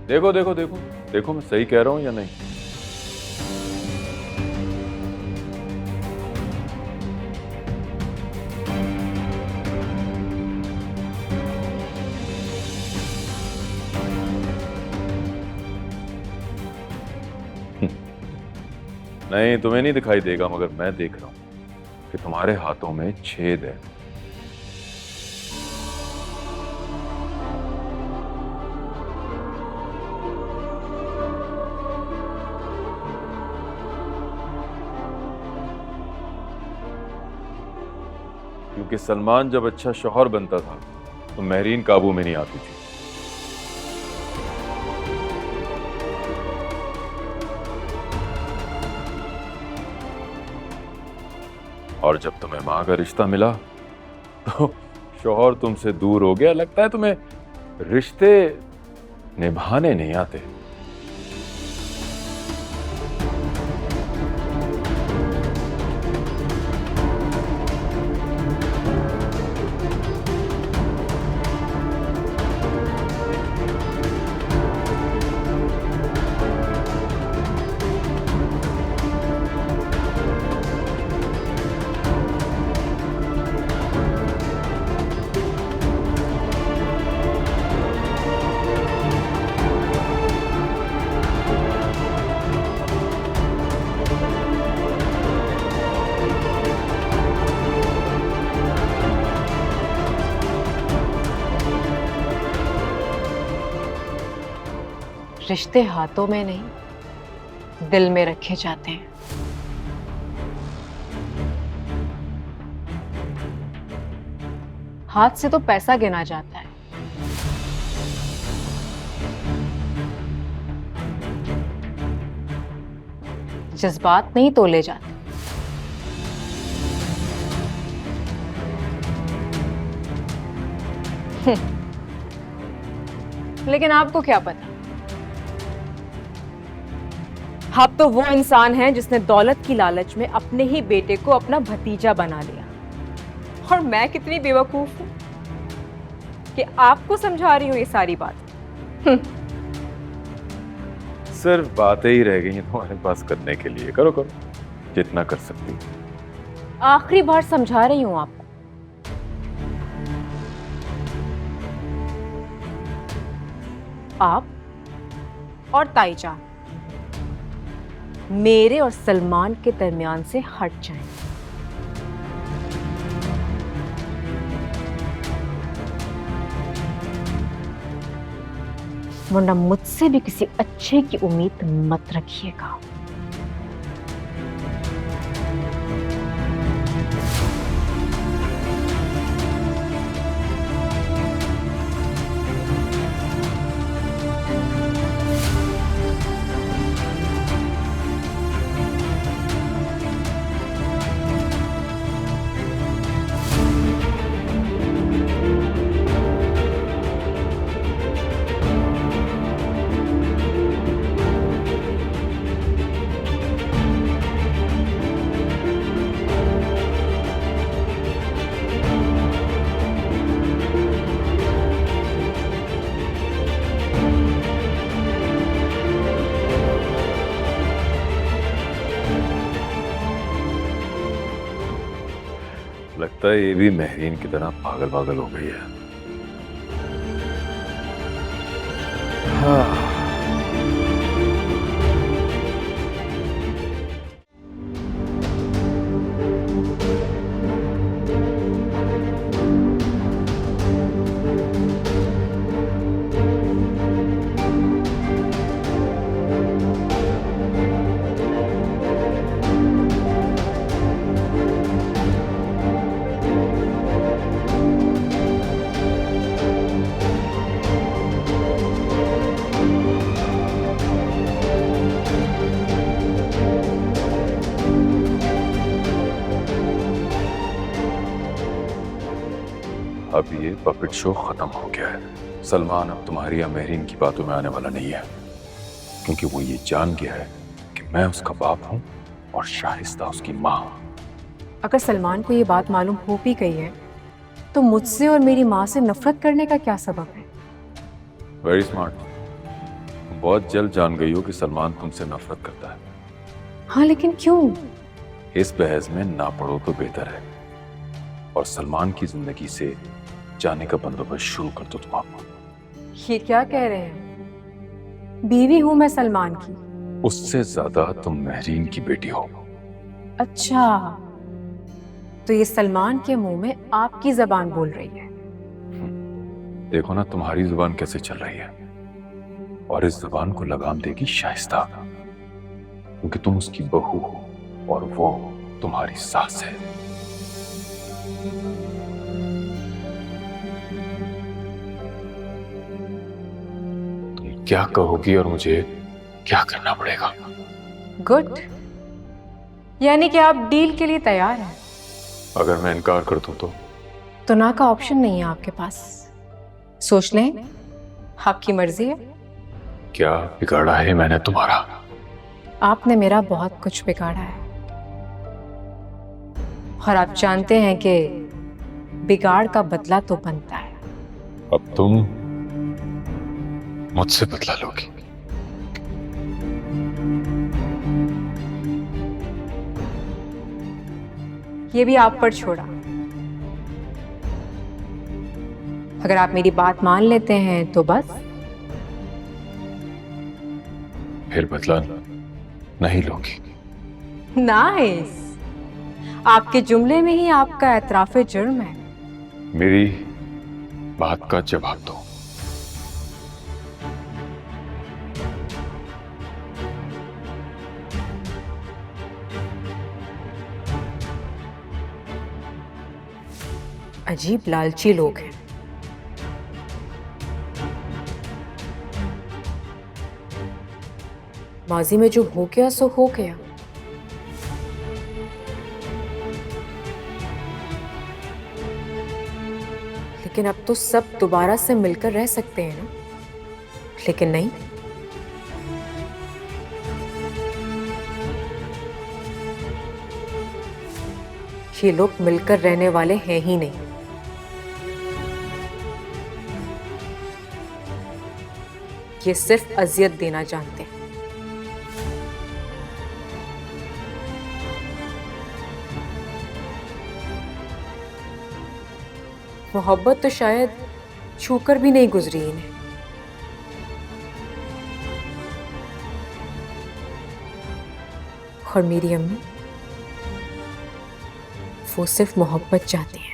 देखो देखो देखो, देखो मैं सही कह रहा हूं या नहीं? नहीं, तुम्हें नहीं दिखाई देगा, मगर मैं देख रहा हूं कि तुम्हारे हाथों में छेद है। क्योंकि सलमान जब अच्छा शौहर बनता था तो महरीन काबू में नहीं आती थी। और जब तुम्हें मां का रिश्ता मिला तो शौहर तुमसे दूर हो गया। लगता है तुम्हें रिश्ते निभाने नहीं आते। रिश्ते हाथों में नहीं, दिल में रखे जाते हैं। हाथ से तो पैसा गिना जाता है, जज्बात नहीं तोले जाते। लेकिन आपको क्या पता, आप तो वो इंसान हैं जिसने दौलत की लालच में अपने ही बेटे को अपना भतीजा बना लिया। और मैं कितनी बेवकूफ हूं कि आपको समझा रही हूं ये सारी बात। सिर्फ बातें ही रह गई हैं तुम्हारे पास करने के लिए। करो करो जितना कर सकती हो। आखिरी बार समझा रही हूं आपको। आप और ताईजान मेरे और सलमान के दरमियान से हट जाएं। वरना मुझसे भी किसी अच्छे की उम्मीद मत रखिएगा। लगता है ये भी महरीन की तरह पागल पागल हो गई है। हाँ। अब ये पपेट शो खत्म हो गया है। सलमान अब तुम्हारी या महरीन की बातों में आने वाला नहीं है, क्योंकि वो ये जान गया है कि मैं उसका बाप हूं और शाहिस्ता उसकी मां। अगर सलमान को ये बात मालूम हो भी गई है तो मुझसे और मेरी माँ से नफरत करने का क्या सबब है? Very smart. बहुत जल्द जान गई हो कि सलमान तुमसे नफरत करता है। हाँ, लेकिन क्यों? इस बहस में ना पड़ो तो बेहतर है, और सलमान की जिंदगी से जाने का बंदोबस्त शुरू कर दो तुम। आप ये क्या कह रहे हैं? बीवी हूं मैं सलमान की। उससे ज्यादा तुम महरीन की बेटी हो। अच्छा, तो ये सलमान के मुंह में आपकी जबान बोल रही है। देखो ना तुम्हारी जुबान कैसे चल रही है, और इस जुबान को लगाम देगी शाइस्ता, क्योंकि तुम उसकी बहू हो और वो तुम्हारी सास है। तुम क्या कहोगी और मुझे क्या करना पड़ेगा? गुड, यानी कि आप डील के लिए तैयार हैं। अगर मैं इनकार कर दूं तो ना का ऑप्शन नहीं है आपके पास। सोच लें, आपकी मर्जी है। क्या बिगाड़ा है मैंने तुम्हारा? आपने मेरा बहुत कुछ बिगाड़ा है, और आप जानते हैं कि बिगाड़ का बदला तो बनता है। अब तुम मुझसे बदला लोगी। ये भी आप पर छोड़ा। अगर आप मेरी बात मान लेते हैं तो बस। फिर बदला नहीं लोगी? नाइस, आपके जुमले में ही आपका एतराफ़े जुर्म है। मेरी बात का जवाब दो। अजीब लालची लोग हैं। माजी में जो हो गया सो हो गया। लेकिन अब तो सब दोबारा से मिलकर रह सकते हैं ना? लेकिन नहीं, ये लोग मिलकर रहने वाले हैं ही नहीं। ये सिर्फ अजियत देना जानते हैं। मोहब्बत तो शायद छूकर भी नहीं गुजरी इन्हें। और मेरी अम्मी, वो सिर्फ मोहब्बत चाहती है।